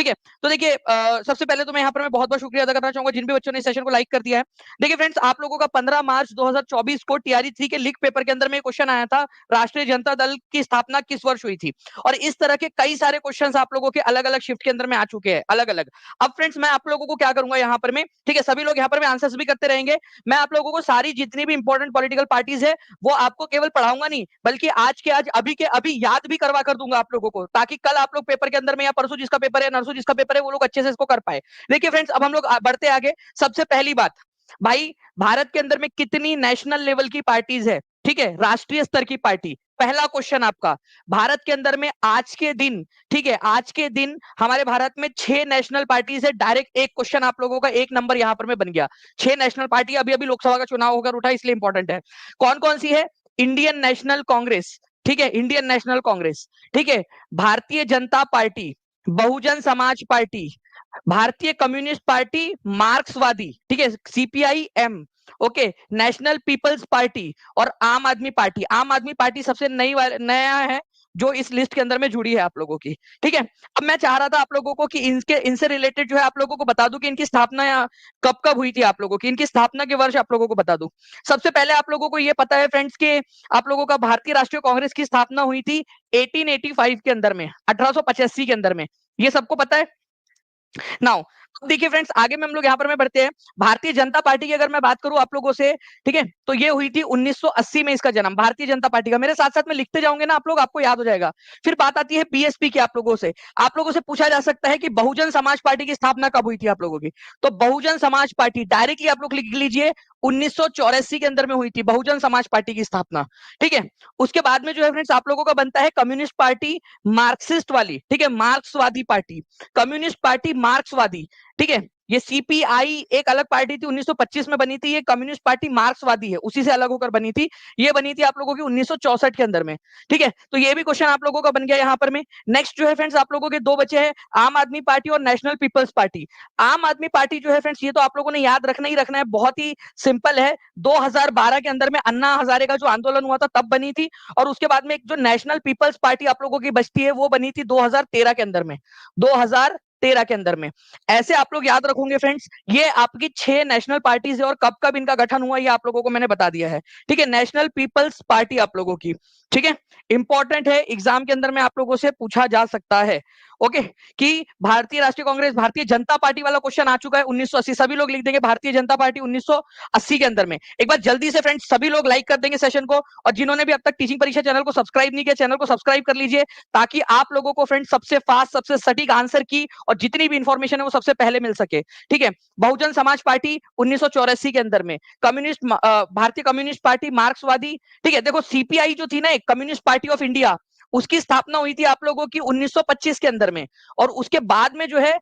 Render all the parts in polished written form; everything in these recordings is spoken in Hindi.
ठीक है। तो देखिए सबसे पहले तो मैं यहाँ पर मैं बहुत बहुत शुक्रिया अदा करना चाहूंगा जिन भी बच्चों ने इस सेशन को लाइक कर दिया है। देखिए फ्रेंड्स, आप लोगों का 15 मार्च 2024 को टीआरई 3 के लीक पेपर के अंदर में क्वेश्चन आया था, राष्ट्रीय जनता दल की स्थापना किस वर्ष हुई थी। और इस तरह के कई सारे क्वेश्चंस आप लोगों के अलग अलग शिफ्ट के अंदर में आ चुके हैं, अलग अलग। अब फ्रेंड्स मैं आप लोगों को क्या करूंगा यहाँ पर में, ठीक है, सभी लोग यहाँ पर में आंसर्स भी करते रहेंगे। मैं आप लोगों को सारी जितनी भी इंपॉर्टेंट पॉलिटिकल पार्टीज है वो आपको केवल पढ़ाऊंगा नहीं, बल्कि आज के आज अभी के अभी याद भी करवा कर दूंगा आप लोगों को, ताकि कल आप लोग पेपर के अंदर में या परसों जिसका पेपर है, नरसों जिसका पेपर है, वो लोग अच्छे से इसको कर पाए। देखिए फ्रेंड्स, अब हम लोग बढ़ते आगे। सबसे पहली बात भाई, भारत के अंदर में कितनी नेशनल लेवल की पार्टीज है, ठीक है, राष्ट्रीय स्तर की पार्टी। पहला क्वेश्चन आपका, भारत के अंदर में आज के दिन, ठीक है, आज के दिन हमारे भारत में 6 नेशनल पार्टीज है। डायरेक्ट एक क्वेश्चन आप लोगों का, एक नंबर यहां पर में बन गया। 6 नेशनल पार्टी, अभी अभी लोकसभा का चुनाव होकर उठा, इसलिए इंपॉर्टेंट है। कौन कौन सी है? इंडियन नेशनल कांग्रेस, ठीक है, इंडियन नेशनल कांग्रेस, ठीक है, भारतीय जनता पार्टी, बहुजन समाज पार्टी, भारतीय कम्युनिस्ट पार्टी, मार्क्सवादी, ठीक है, CPI M, okay, national people's party और आम आदमी पार्टी। आम आदमी पार्टी सबसे नया है जो इस लिस्ट के अंदर में जुड़ी है आप लोगों की, ठीक है। अब मैं चाह रहा था आप लोगों को कि इनसे रिलेटेड जो है आप लोगों को बता दूं कि इनकी स्थापना कब कब हुई थी, आप लोगों की इनकी स्थापना के वर्ष आप लोगों को बता दूं। सबसे पहले आप लोगों को यह पता है फ्रेंड्स कि आप लोगों का भारतीय राष्ट्रीय कांग्रेस की स्थापना हुई थी 1885 के अंदर में, 1885 के अंदर में, ये सबको पता है। नाउ देखिए फ्रेंड्स, आगे में हम लोग यहाँ पर में बढ़ते हैं। भारतीय जनता पार्टी की अगर मैं बात करूं आप लोगों से, ठीक है, तो ये हुई थी 1980 में इसका जन्म, भारतीय जनता पार्टी का। मेरे साथ साथ में लिखते जाओगे ना आप लोग, आपको याद हो जाएगा। फिर बात आती है बीएसपी की। आप लोगों से पूछा जा सकता है कि बहुजन समाज पार्टी की स्थापना कब हुई थी आप लोगों की। तो बहुजन समाज पार्टी डायरेक्टली आप लोग लिख लीजिए, 1984 के अंदर में हुई थी बहुजन समाज पार्टी की स्थापना, ठीक है। उसके बाद में जो है फ्रेंड्स आप लोगों का बनता है कम्युनिस्ट पार्टी, मार्क्सिस्ट वाली, ठीक है, मार्क्सवादी पार्टी, कम्युनिस्ट पार्टी मार्क्सवादी, ठीक है। ये सीपीआई एक अलग पार्टी थी, 1925 में बनी थी। ये कम्युनिस्ट पार्टी मार्क्सवादी है, उसी से अलग होकर बनी थी। ये बनी थी आप लोगों की 1964 के अंदर में, ठीक है। तो ये भी क्वेश्चन आप लोगों का बन गया यहाँ पर में। नेक्स्ट जो है फ्रेंड्स आप लोगों के दो बचे हैं, आम आदमी पार्टी और नेशनल पीपल्स पार्टी। आम आदमी पार्टी जो है फ्रेंड्स, ये तो आप लोगों ने याद रखना ही रखना है, बहुत ही सिंपल है। 2012 के अंदर में अन्ना हजारे का जो आंदोलन हुआ था तब बनी थी। और उसके बाद में एक जो नेशनल पीपल्स पार्टी आप लोगों की बचती है वो बनी थी 2013 के अंदर में, 2013 के अंदर में। ऐसे आप लोग याद रखोगे फ्रेंड्स, ये आपकी 6 नेशनल पार्टीज है और कब कब इनका गठन हुआ ये आप लोगों को मैंने बता दिया है, ठीक है। नेशनल पीपल्स पार्टी आप लोगों की, ठीक है, इंपॉर्टेंट है, एग्जाम के अंदर में आप लोगों से पूछा जा सकता है, ओके, कि भारतीय राष्ट्रीय कांग्रेस, भारतीय जनता पार्टी वाला क्वेश्चन आ चुका है 1980। सभी लोग लिख देंगे भारतीय जनता पार्टी 1980 के अंदर में। एक बार जल्दी से फ्रेंड्स सभी लोग लाइक कर देंगे सेशन को, और जिन्होंने भी अब तक टीचिंग परीक्षा चैनल को सब्सक्राइब नहीं किया, चैनल को सब्सक्राइब कर लीजिए, ताकि आप लोगों को फ्रेंड्स सबसे फास्ट, सबसे सटीक आंसर की और जितनी भी इंफॉर्मेशन है वो सबसे पहले मिल सके, ठीक है। बहुजन समाज पार्टी 1984 के अंदर में, कम्युनिस्ट भारतीय कम्युनिस्ट पार्टी मार्क्सवादी, ठीक है। देखो सीपीआई जो थी ना, एक कम्युनिस्ट पार्टी ऑफ इंडिया, उसकी स्थापना हुई थी आप लोगों की 1925 के अंदर में। और उसके बाद में जो है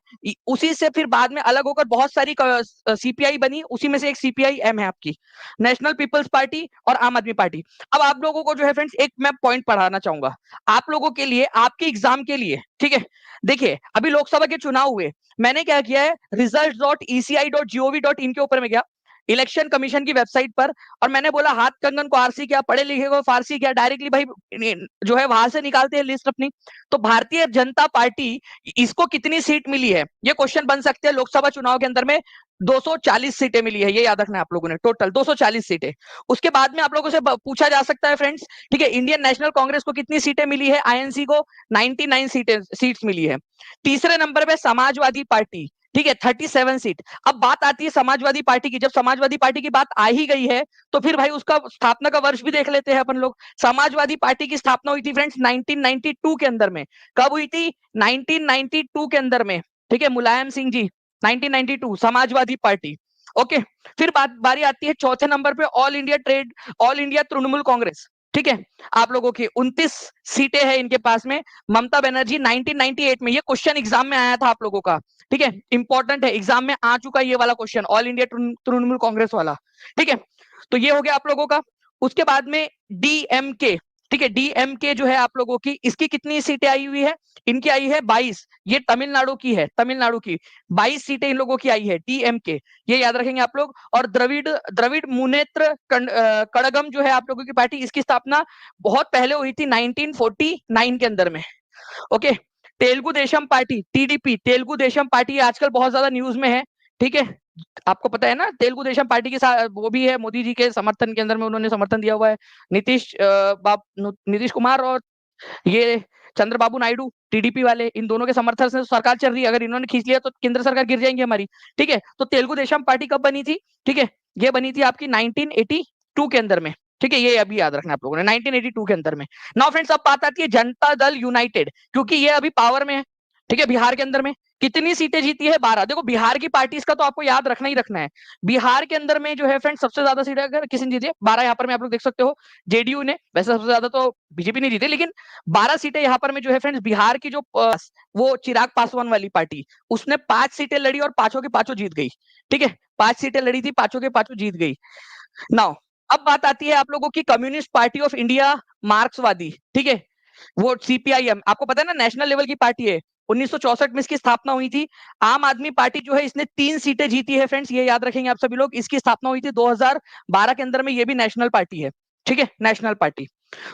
उसी से फिर बाद में अलग होकर बहुत सारी सीपीआई बनी, उसी में से एक सीपीआई एम है आपकी, नेशनल पीपल्स पार्टी और आम आदमी पार्टी। अब आप लोगों को जो है फ्रेंड्स एक मैं पॉइंट पढ़ाना चाहूंगा आप लोगों के लिए, आपके एग्जाम के लिए, ठीक है। देखिए अभी लोकसभा के चुनाव हुए, मैंने क्या किया है, results.eci.gov.in के ऊपर में गया, इलेक्शन कमीशन की वेबसाइट पर, और मैंने बोला हाथ कंगन को आरसी क्या, पढ़े लिखे को फारसी क्या, डायरेक्टली भाई जो है वहां से निकालते हैं लिस्ट अपनी। तो भारतीय जनता पार्टी, इसको कितनी सीट मिली है ये क्वेश्चन बन सकते हैं लोकसभा चुनाव के अंदर में। 240 सीटें मिली है, ये याद रखना है आप लोगों ने, टोटल 240 सीटें। उसके बाद में आप लोगों से पूछा जा सकता है फ्रेंड्स, ठीक है, इंडियन नेशनल कांग्रेस को कितनी सीटें मिली है, आईएनसी को 99 सीट्स मिली है। तीसरे नंबर पे समाजवादी पार्टी, ठीक है, 37 सीट। अब बात आती है समाजवादी पार्टी की, जब समाजवादी पार्टी की बात आ ही गई है तो फिर भाई उसका स्थापना का वर्ष भी देख लेते हैं अपन लोग। समाजवादी पार्टी की स्थापना हुई थी फ्रेंड्स 1992 के अंदर में। कब हुई थी? 1992 के अंदर में, ठीक है, मुलायम सिंह जी, 1992 समाजवादी पार्टी, ओके। फिर बारी आती है चौथे नंबर पे ऑल इंडिया तृणमूल कांग्रेस, ठीक है, आप लोगों की 29 सीटें हैं इनके पास में। ममता बनर्जी 1998 में, ये क्वेश्चन एग्जाम में आया था आप लोगों का, ठीक है, इंपॉर्टेंट है, एग्जाम में आ चुका है ये वाला question, all India Trinamool Congress वाला, ठीक है। तो ये हो गया आप लोगों का। उसके बाद में डीएमके, ठीक है, डीएमके जो है आप लोगों की, इसकी कितनी सीटें आई हुई है? इनकी आई है 22। ये तमिलनाडु की है, तमिलनाडु की 22 सीटें इन लोगों की आई है, डीएमके, ये याद रखेंगे आप लोग। और द्रविड़ मुनेत्र कड़गम जो है आप लोगों की पार्टी, इसकी स्थापना बहुत पहले हुई थी 1949 के अंदर में, okay. Telugu Desam party, TDP, Telugu Desam party आजकल बहुत ज्यादा न्यूज में है। ठीक है, आपको पता है ना, तेलुगु देशम पार्टी के साथ वो भी है, मोदी जी के समर्थन के अंदर में उन्होंने समर्थन दिया हुआ है। नीतीश कुमार और ये चंद्रबाबू नायडू टीडीपी वाले, इन दोनों के समर्थन से सरकार चल रही है। अगर इन्होंने खींच लिया तो केंद्र सरकार गिर जाएंगी हमारी। ठीक है, तो तेलुगु देशम पार्टी कब बनी थी? ठीक है, ये बनी थी आपकी 1982 के अंदर में। ठीक है, ये अभी याद रखना आप लोगों ने, 1982 के अंदर में। नाउ फ्रेंड्स, अब बात आती है जनता दल यूनाइटेड, क्योंकि ये अभी पावर में है। ठीक है, बिहार के अंदर में कितनी सीटें जीती है? 12। देखो, बिहार की पार्टीज का तो आपको याद रखना ही रखना है। बिहार के अंदर में जो है फ्रेंड्स, सबसे ज्यादा सीटें अगर किसी ने जीती है 12, यहाँ पर में आप लोग देख सकते हो। जेडीयू ने, वैसे सबसे ज्यादा तो बीजेपी ने जीते, लेकिन 12 सीटें यहाँ पर में जो है फ्रेंड्स, बिहार की जो वो चिराग पासवान वाली पार्टी, उसने 5 सीटें लड़ी और पांचों के पांचों जीत गई। ठीक है, 5 सीटें लड़ी थी, पांचों के पांचों जीत गई। नाउ अब बात आती है आप लोगों की कम्युनिस्ट पार्टी ऑफ इंडिया, मार्क्सवादी। ठीक है, वो सीपीआईएम, आपको पता है ना, नेशनल लेवल की पार्टी है। 1964 में इसकी स्थापना हुई थी। आम आदमी पार्टी जो है, इसने 3 सीटें जीती है फ्रेंड्स, ये याद रखेंगे आप सभी लोग। इसकी स्थापना हुई थी 2012 के अंदर में, ये भी नेशनल पार्टी है। ठीक है, नेशनल पार्टी।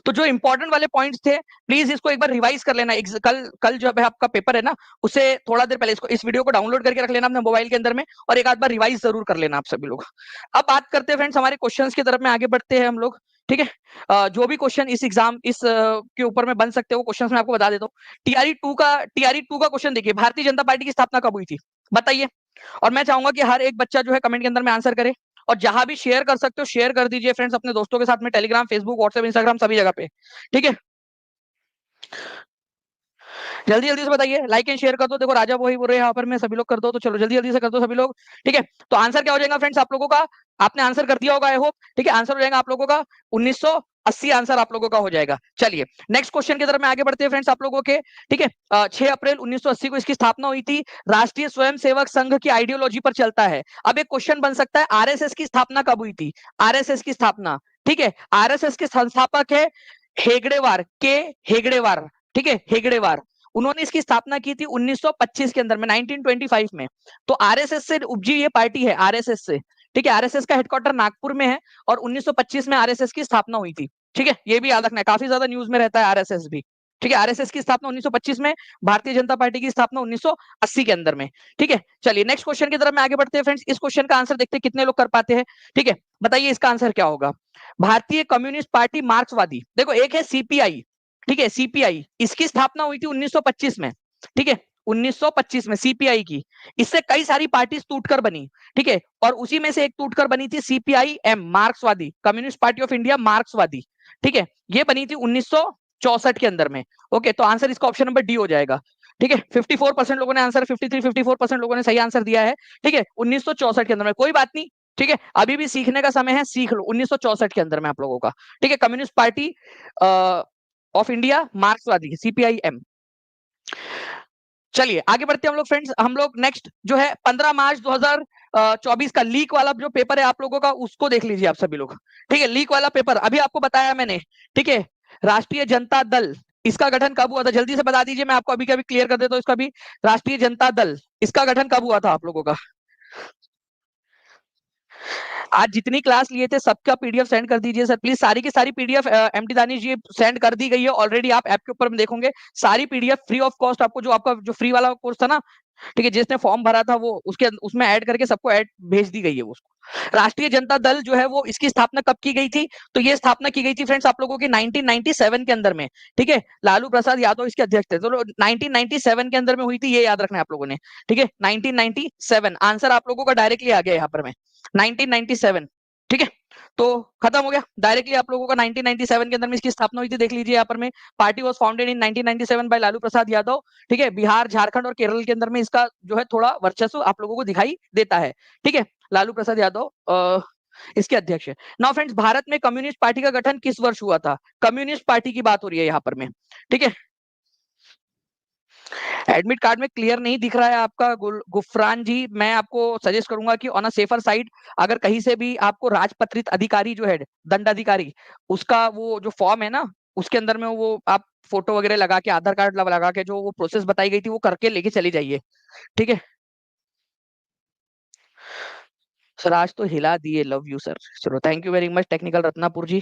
तो जो इंपॉर्टेंट वाले पॉइंट्स थे, प्लीज इसको एक बार रिवाइज कर लेना। कल कल जो है आपका पेपर है ना, उसे थोड़ा देर पहले इसको, इस वीडियो को डाउनलोड करके रख लेना अपने मोबाइल के अंदर में, और एक आध बार रिवाइज जरूर कर लेना आप सभी लोग। अब बात करते हैं फ्रेंड्स हमारे क्वेश्चंस की तरफ में, आगे बढ़ते हैं हम लोग। ठीक है, जो भी क्वेश्चन इस एग्जाम के ऊपर में बन सकते हो, क्वेश्चंस मैं आपको बता देता हूँ। टीआरई 2 का क्वेश्चन देखिए, भारतीय जनता पार्टी की स्थापना कब हुई थी? बताइए। और मैं चाहूंगा कि हर एक बच्चा जो है कमेंट के अंदर में आंसर करे, और जहां भी शेयर कर सकते हो शेयर कर दीजिए फ्रेंड्स, अपने दोस्तों के साथ में, टेलीग्राम, फेसबुक, व्हाट्सएप, इंस्टाग्राम, सभी जगह पे। ठीक है, जल्दी जल्दी से बताइए, लाइक एंड शेयर कर दो। देखो राजा वही बोल रहे हैं यहाँ पर, मैं सभी लोग कर दो, तो चलो जल्दी जल्दी से कर दो सभी लोग। ठीक है, तो आंसर क्या हो जाएगा फ्रेंड्स आप लोगों का? आपने आंसर कर दिया होगा आई होप। ठीक है, आंसर हो जाएगा आप लोगों का 1980, आंसर आप लोगों का हो जाएगा। चलिए नेक्स्ट क्वेश्चन की तरफ में आगे बढ़ते हैं फ्रेंड्स आप लोगों के। ठीक है, 6 अप्रैल 1980 को इसकी स्थापना हुई थी। राष्ट्रीय स्वयंसेवक संघ की आइडियोलॉजी पर चलता है। अब एक क्वेश्चन बन सकता है, आरएसएस की स्थापना कब हुई थी? आरएसएस की स्थापना, ठीक है, आरएसएस के संस्थापक है हेगड़ेवार के, हेगड़ेवार। ठीक है, हेगड़ेवार, उन्होंने इसकी स्थापना की थी 1925 के अंदर में, 1925 में। तो आरएसएस से उपजी ये पार्टी है, आरएसएस से। ठीक है, आरएसएस का हेडक्वार्टर नागपुर में है, और 1925 में आरएसएस की स्थापना हुई थी। ठीक है, ये भी याद रखना है, काफी ज्यादा न्यूज में रहता है आरएसएस भी। ठीक है, आरएसएस की स्थापना 1925 में, भारतीय जनता पार्टी की स्थापना 1980 के अंदर में। ठीक है, चलिए नेक्स्ट क्वेश्चन की तरफ में आगे बढ़ते हैं फ्रेंड्स। इस क्वेश्चन का आंसर देखते हैं कितने लोग कर पाते हैं। ठीक है, बताइए इसका आंसर क्या होगा? भारतीय कम्युनिस्ट पार्टी मार्क्सवादी, देखो एक है सीपीआई। ठीक है, सीपीआई, इसकी स्थापना हुई थी 1925 में। ठीक है, 1925 में सीपीआई की। इससे कई सारी पार्टी टूटकर बनी। ठीक है, और उसी में से एक टूटकर बनी थी सीपीआई एम, मार्क्सवादी, कम्युनिस्ट पार्टी ऑफ इंडिया, मार्क्सवादी। ठीक है, ये बनी थी 1964 के अंदर में। ओके, तो आंसर इसका ऑप्शन नंबर डी हो जाएगा। ठीक है, 54% लोगों ने आंसर, 54% लोगों ने सही आंसर दिया है। ठीक है, 1964 के अंदर में, कोई बात नहीं। ठीक है, अभी भी सीखने का समय है, सीख लो। 1964 के अंदर में आप लोगों का। ठीक है, कम्युनिस्ट पार्टी ऑफ इंडिया, मार्क्सवादी, सीपीआईएम। चलिए आगे बढ़ते हैं हम लोग फ्रेंड्स। हम लोग नेक्स्ट जो है 15 मार्च 2024 का लीक वाला जो पेपर है आप लोगों का, उसको देख लीजिए आप सभी लोग। ठीक है, लीक वाला पेपर अभी आपको बताया मैंने। ठीक है, राष्ट्रीय जनता दल, इसका गठन कब हुआ था? जल्दी से बता दीजिए, मैं आपको अभी कभी क्लियर कर देता हूँ इसका भी। राष्ट्रीय जनता दल, इसका गठन कब हुआ था आप लोगों का? आज जितनी क्लास लिए थे सबका पीडीएफ सेंड कर दीजिए सर प्लीज। सारी की सारी पीडीएफ एमडी दानिश जी सेंड कर दी गई है ऑलरेडी, आप ऐप के ऊपर में देखोगे सारी पीडीएफ फ्री ऑफ कॉस्ट आपको, जो आपका जो फ्री वाला कोर्स था ना, ठीक है, जिसने फॉर्म भरा था वो उसके उसमें ऐड करके सबको ऐड भेज दी गई है उसको। राष्ट्रीय जनता दल जो है वो, इसकी स्थापना कब की गई थी? तो ये स्थापना की गई थी फ्रेंड्स आप लोगों की 1997 के अंदर में। ठीक है, लालू प्रसाद यादव इसके अध्यक्ष थे, तो 1997 के अंदर में हुई थी, ये याद रखना है आप लोगों ने। ठीक है, 1997 आंसर आप लोगों का डायरेक्टली आ गया यहाँ पर में, 1997। ठीक है, तो खत्म हो गया डायरेक्टली आप लोगों का। 1997 के अंदर में इसकी स्थापना हुई थी, देख लीजिए यहाँ पर में। Party was founded in 1997 by Lalu Prasad Yadav. ठीक है, बिहार, झारखंड और केरल के अंदर में इसका जो है थोड़ा वर्चस्व आप लोगों को दिखाई देता है। ठीक है, लालू प्रसाद यादव इसके अध्यक्ष है। नाउ फ्रेंड्स, भारत में कम्युनिस्ट पार्टी का गठन किस वर्ष हुआ था? कम्युनिस्ट पार्टी की बात हो रही है यहाँ पर में। ठीक है, एडमिट कार्ड में क्लियर नहीं दिख रहा है आपका गुफरान जी, मैं आपको सजेस्ट करूंगा कि ऑन अ सेफर साइड, अगर कहीं से भी आपको राजपत्रित अधिकारी जो है, दंडाधिकारी, उसका वो जो फॉर्म है ना, उसके अंदर में वो आप फोटो वगैरह लगा के, आधार कार्ड लगा के, जो वो प्रोसेस बताई गई थी वो करके लेके चली जाइए। ठीक है सर, आज तो हिला दिए, लव यू सर। चलो thank you very much technical Ratnapur ji.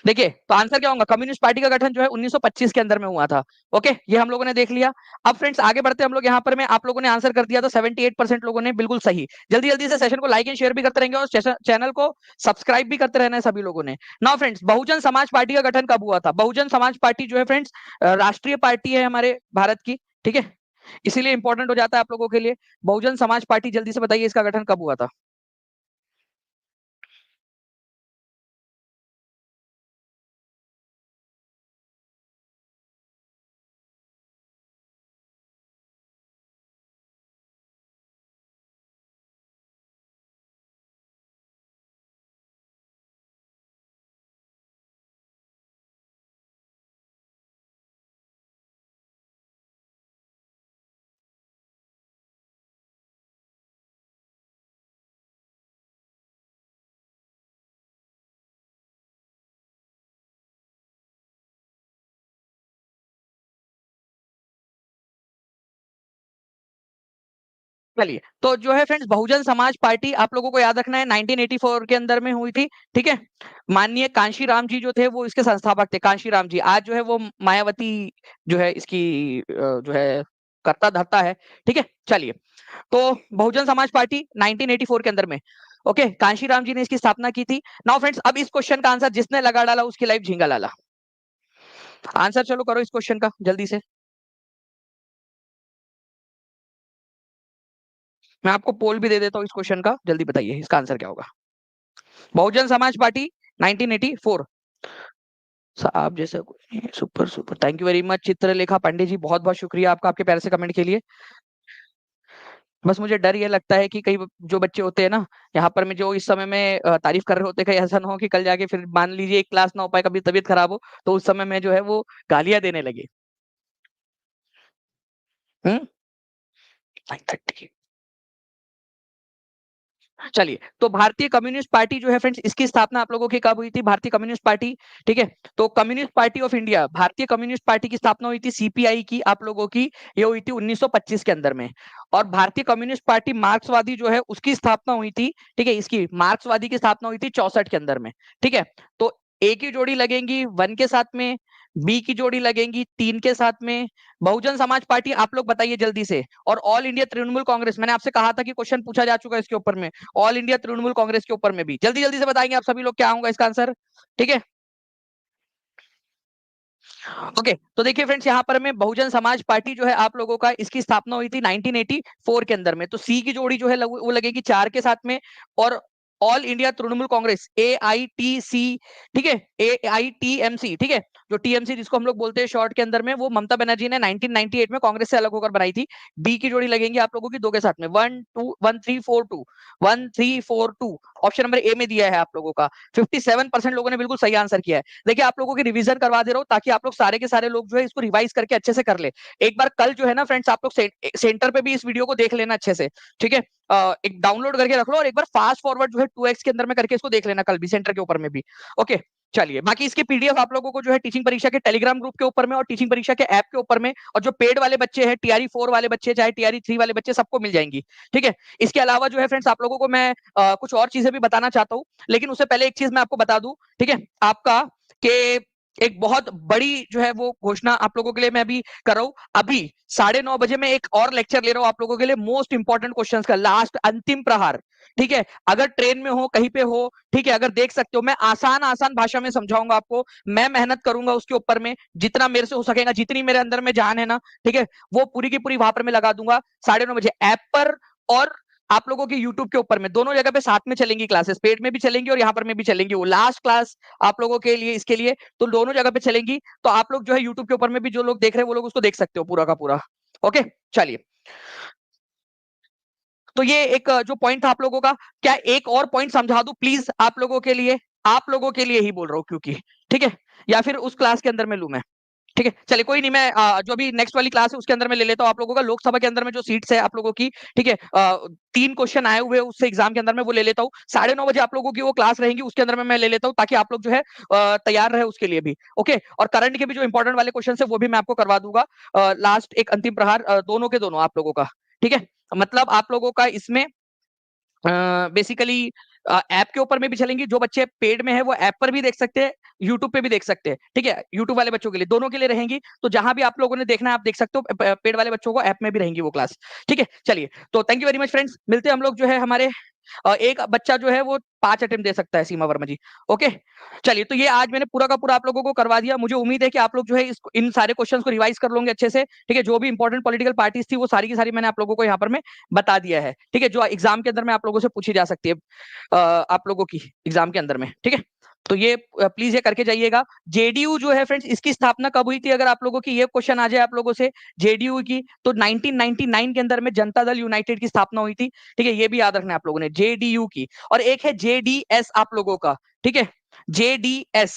देखिए तो आंसर क्या होगा, कम्युनिस्ट पार्टी का गठन जो है 1925 के अंदर में हुआ था। ओके, ये हम लोगों ने देख लिया। अब फ्रेंड्स आगे बढ़ते हैं हम लोग, यहाँ पर में आप लोगों ने आंसर कर दिया तो 78% लोगों ने बिल्कुल सही। जल्दी जल्दी से सेशन को लाइक एंड शेयर भी करते रहेंगे और चैनल को सब्सक्राइब भी करते रहना है सभी लोगों ने। Now friends, Bahujan Samaj party का गठन कब हुआ था? बहुजन समाज पार्टी जो है फ्रेंड्स राष्ट्रीय पार्टी है हमारे भारत की, ठीक है, इसीलिए इंपॉर्टेंट हो जाता है आप लोगों के लिए। बहुजन समाज पार्टी, जल्दी से बताइए इसका गठन कब हुआ था? चलिए, तो जो है फ्रेंड्स बहुजन समाज पार्टी आप लोगों को याद रखना है 1984 के अंदर में हुई थी, ठीक है। माननीय कांशीराम जी जो थे वो इसके संस्थापक थे, कांशीराम जी। आज जो है वो मायावती जो है इसकी जो है कर्ता धर्ता है, ठीक है। चलिए, तो बहुजन समाज पार्टी 1984 के अंदर में, ओके, कांशीराम जी ने इसकी स्थापना की थी। नाउ फ्रेंड्स, अब इस क्वेश्चन का आंसर जिसने लगा डाला उसकी लाइफ झींगा लाला। आंसर चलो करो इस क्वेश्चन का जल्दी से। मैं आपको पोल भी दे देता हूँ इस क्वेश्चन का, जल्दी बताइए इसका आंसर क्या होगा। बहुजन समाज पार्टी 1984। आप जैसा super super, thank you very much Chitralekha Pandey ji, बहुत बहुत शुक्रिया आपका आपके प्यारे से कमेंट के लिए। बस मुझे डर ये लगता है कि कई जो बच्चे होते हैं ना यहाँ पर में, जो इस समय में तारीफ कर रहे होते हैं, कहीं ऐसा ना हो कि कल जाके फिर मान लीजिए एक क्लास ना हो पाए, कभी तबीयत खराब हो, तो उस समय में जो है वो गालियां देने लगे। हम्म, 9:30। चलिए, तो भारतीय कम्युनिस्ट पार्टी जो है फ्रेंड्स, इसकी स्थापना आप लोगों की कब हुई थी? भारतीय कम्युनिस्ट पार्टी, ठीक है। तो कम्युनिस्ट पार्टी ऑफ इंडिया, भारतीय कम्युनिस्ट पार्टी की स्थापना हुई थी सीपीआई की आप लोगों की, ये हुई थी 1925 के अंदर में। और भारतीय कम्युनिस्ट पार्टी मार्क्सवादी जो है उसकी स्थापना हुई थी, ठीक है, इसकी मार्क्सवादी की स्थापना हुई थी 64 के अंदर में, ठीक है। तो ए की जोड़ी लगेंगी 1 के साथ में, बी की जोड़ी लगेंगी 3 के साथ में। बहुजन समाज पार्टी आप लोग बताइए जल्दी से। और ऑल इंडिया तृणमूल कांग्रेस, मैंने आपसे कहा था कि क्वेश्चन पूछा जा चुका है इसके ऊपर में, ऑल इंडिया तृणमूल कांग्रेस के ऊपर में भी जल्दी जल्दी से बताएंगे आप सभी लोग क्या होगा इसका आंसर, ठीक है। ओके, तो देखिए फ्रेंड्स यहाँ पर में बहुजन समाज पार्टी जो है आप लोगों का, इसकी स्थापना हुई थी 1984 के अंदर में। तो सी की जोड़ी जो है वो लगेगी 4 के साथ में। और all India Trinamool Congress AITC, ठीक है, AITMC, ठीक है, जो टीएमसी जिसको हम लोग बोलते हैं शॉर्ट के अंदर में, वो ममता बनर्जी ने 1998 में कांग्रेस से अलग होकर बनाई थी। डी की जोड़ी लगेंगी आप लोगों की 2 के साथ में, 1 2 1 3 4 2 ऑप्शन नंबर ए में दिया है आप लोगों का। 57% लोगों ने बिल्कुल सही आंसर किया है। देखिए आप लोगों की रिवीजन करवा दे रहा हूँ ताकि आप लोग सारे के सारे लोग जो है इसको रिवाइज करके अच्छे से कर ले। एक बार कल जो है ना फ्रेंड्स, आप लोग सेंटर पे भी इस वीडियो को देख लेना अच्छे से, ठीक है। एक डाउनलोड करके रख लो और एक बार फास्ट फॉरवर्ड जो है 2x के अंदर में करके इसको देख लेना कल भी सेंटर के ऊपर में भी। ओके, चलिए, बाकी इसके पीडीएफ आप लोगों को जो है टीचिंग परीक्षा के टेलीग्राम ग्रुप के ऊपर में और टीचिंग परीक्षा के ऐप के ऊपर में, और जो पेड वाले बच्चे हैं TRE 4 वाले बच्चे चाहे TRE 3 वाले बच्चे, सबको मिल जाएंगी, ठीक है। इसके अलावा जो है फ्रेंड्स आप लोगों को मैं कुछ और चीजें भी बताना चाहता हूँ, लेकिन उससे पहले एक चीज मैं आपको बता दूं, ठीक है, आपका कि एक बहुत बड़ी जो है वो घोषणा आप लोगों के लिए मैं अभी कर रहा हूं। अभी 9:30 बजे मैं एक और लेक्चर ले रहा हूं आप लोगों के लिए, मोस्ट इंपॉर्टेंट क्वेश्चंस का, लास्ट अंतिम प्रहार, ठीक है। अगर ट्रेन में हो, कहीं पे हो, ठीक है, अगर देख सकते हो, मैं आसान आसान भाषा में समझाऊंगा आपको। मैं मेहनत करूंगा उसके ऊपर में, जितना मेरे से हो सकेगा, जितनी मेरे अंदर में जान है ना, ठीक है, वो पूरी की पूरी वहां पर मैं लगा दूंगा 9:30 बजे ऐप पर। और आप लोगों के यूट्यूब के ऊपर में, दोनों जगह पे साथ में चलेंगी क्लासेस, पेड में भी चलेंगी और यहाँ पर में भी चलेंगी। वो लास्ट क्लास आप लोगों के लिए, इसके लिए तो दोनों जगह पे चलेंगी। तो आप लोग जो है यूट्यूब के ऊपर में भी जो लोग देख रहे हैं वो लोग उसको देख सकते हो पूरा का पूरा। ओके, चलिए, तो ये एक जो पॉइंट था आप लोगों का, क्या एक और पॉइंट समझा दूं प्लीज आप लोगों के लिए? आप लोगों के लिए ही बोल रहा हूँ क्योंकि, ठीक है, या फिर उस क्लास के अंदर में लूं मैं? ठीक है, चलिए कोई नहीं, मैं जो भी नेक्स्ट वाली क्लास है उसके अंदर में ले लेता हूँ आप लोगों का। लोकसभा के अंदर में जो सीट्स है आप लोगों की, ठीक है, 3 क्वेश्चन आए हुए उससे एग्जाम के अंदर में, वो ले लेता हूँ। 9:30 बजे आप लोगों की वो क्लास रहेगी, उसके अंदर में मैं ले लेता हूँ ताकि आप लोग जो है तैयार रहे उसके लिए भी। ओके, और करंट के भी जो इंपॉर्टेंट वाले क्वेश्चन है वो भी मैं आपको करवा दूंगा। लास्ट एक अंतिम प्रहार दोनों के दोनों आप लोगों का, ठीक है। मतलब आप लोगों का इसमें बेसिकली ऐप के ऊपर में भी चलेंगी, जो बच्चे पेड में है वो ऐप पर भी देख सकते हैं, यूट्यूब पे भी देख सकते हैं, ठीक है, यूट्यूब वाले बच्चों के लिए, दोनों के लिए रहेंगी, तो जहां भी आप लोगों ने देखना है आप देख सकते हो, पेड वाले बच्चों को ऐप में भी रहेंगी वो क्लास, ठीक है। चलिए, तो thank you very much friends, मिलते हैं हम लोग जो है हमारे एक बच्चा जो है वो 5 अटेम्प्ट दे सकता है, सीमा वर्मा जी, ओके। चलिए, तो ये आज मैंने पूरा का पूरा आप लोगों को करवा दिया, मुझे उम्मीद है कि आप लोग जो है इन सारे क्वेश्चंस को रिवाइज कर लोगे अच्छे से, ठीक है, जो भी इंपॉर्टेंट पॉलिटिकल पार्टीज थी वो सारी की सारी मैंने आप लोगों को यहाँ पर मैं बता दिया है, ठीक है, जो एग्जाम के अंदर में आप लोगों से पूछी जा सकती है, आप लोगों की एग्जाम के अंदर में, ठीक है। तो ये प्लीज ये करके जाइएगा। जेडीयू जो है फ्रेंड्स, इसकी स्थापना कब हुई थी, अगर आप लोगों की ये क्वेश्चन आ जाए आप लोगों से जेडीयू की, तो 1999 के अंदर में जनता दल यूनाइटेड की स्थापना हुई थी, ठीक है, ये भी याद रखना है आप लोगों ने, जेडीयू की। और एक है जेडीएस आप लोगों का, ठीक है, जेडीएस,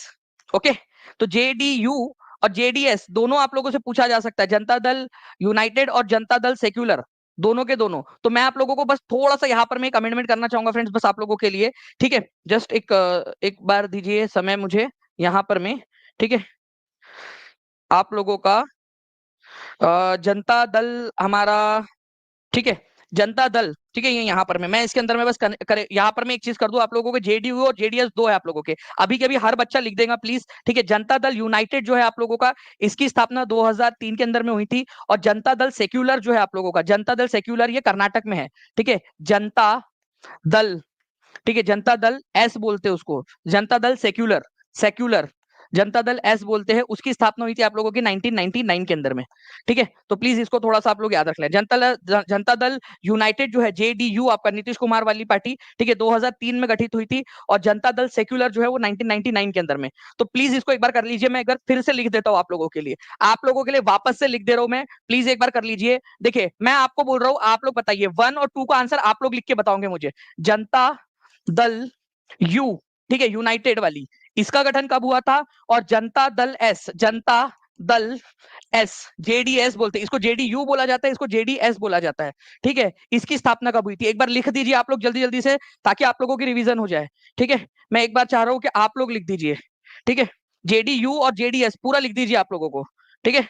ओके। तो जेडीयू और जेडीएस दोनों आप लोगों से पूछा जा सकता है, जनता दल यूनाइटेड और जनता दल सेक्युलर, दोनों के दोनों। तो मैं आप लोगों को बस थोड़ा सा यहाँ पर मैं एक अमेंडमेंट करना चाहूंगा फ्रेंड्स, बस आप लोगों के लिए, ठीक है, जस्ट एक बार दीजिए समय मुझे यहाँ पर मैं, ठीक है, आप लोगों का जनता दल हमारा, ठीक है, जनता दल, ठीक है, ये यहाँ पर मैं इसके अंदर में बस करे यहाँ पर मैं एक चीज कर दूं आप लोगों के, जेडीयू और जेडीएस दो है आप लोगों के, अभी के अभी हर बच्चा लिख देगा प्लीज, ठीक है। जनता दल यूनाइटेड जो है आप लोगों का, इसकी स्थापना 2003 के अंदर में हुई थी, और जनता दल सेक्युलर जो है आप लोगों का, जनता दल सेक्युलर ये कर्नाटक में है, ठीक है, जनता दल, ठीक है, जनता दल एस बोलते हैं उसको, Janata Dal secular, secular Janata Dal S बोलते हैं, उसकी स्थापना हुई थी आप लोगों की 1999 के अंदर में, ठीक है। तो प्लीज इसको थोड़ा सा आप लोग याद रख लें। जनता दल यूनाइटेड जो है जेडीयू आपका, नीतीश कुमार वाली पार्टी, ठीक है, 2003 में गठित हुई थी, और जनता दल सेक्युलर जो है वो 1999 के अंदर में। तो प्लीज इसको एक बार कर लीजिए, मैं एक बार फिर से लिख देता हूँ आप लोगों के लिए, आप लोगों के लिए वापस से लिख दे रहा हूं मैं, प्लीज एक बार कर लीजिए। देखिए मैं आपको बोल रहा हूँ, आप लोग बताइए 1 और 2 का आंसर आप लोग लिख के बताओगे मुझे। जनता दल यू, ठीक है, यूनाइटेड वाली, इसका गठन कब हुआ था, और Janata Dal S, Janata Dal S, JDS बोलते हैं इसको, जेडीयू बोला जाता है, इसको जेडीएस बोला जाता है, ठीक है, इसकी स्थापना कब हुई थी, एक बार लिख दीजिए आप लोग जल्दी जल्दी से, ताकि आप लोगों की रिवीजन हो जाए, ठीक है। मैं एक बार चाह रहा हूं कि आप लोग लिख दीजिए, ठीक है, जेडीयू और जेडीएस पूरा लिख दीजिए आप लोगों को, ठीक है।